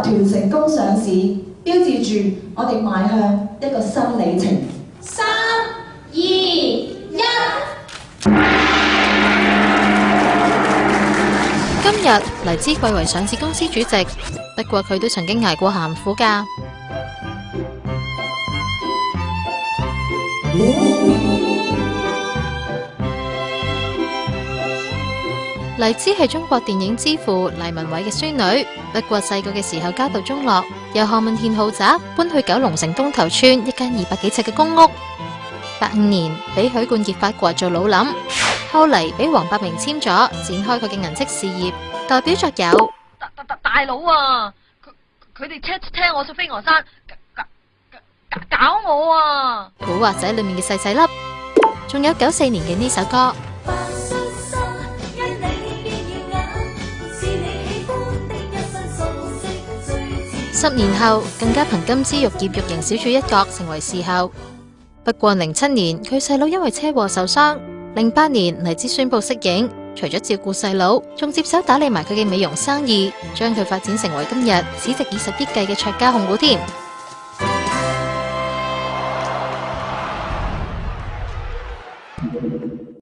團成功上市，標誌住我哋邁向一個新里程。3、2、1。今日黎姿貴為上市公司主席，不過佢都曾經捱過鹹苦㗎。黎姿係中國電影之父黎文偉嘅孫女，不過細個嘅時候家道中落，由何文田豪宅搬去九龍城東頭村一間200幾尺嘅公屋。85年俾許冠傑發掘做老林，後嚟俾黃百鳴簽咗，展開佢嘅銀色事業。代表作有大佬啊，佢哋車我上飛鵝山，搞我啊！古惑仔裏面嘅細細粒，仲有94年嘅呢首歌。10年後更加憑金枝玉葉玉型小主一角成為視后。不過07年佢細佬因為車禍受傷，08年黎姿宣布息影，除咗照顧細佬，仲接手打理埋佢嘅美容生意，將佢發展成為今日市值20億計嘅卓家控股添。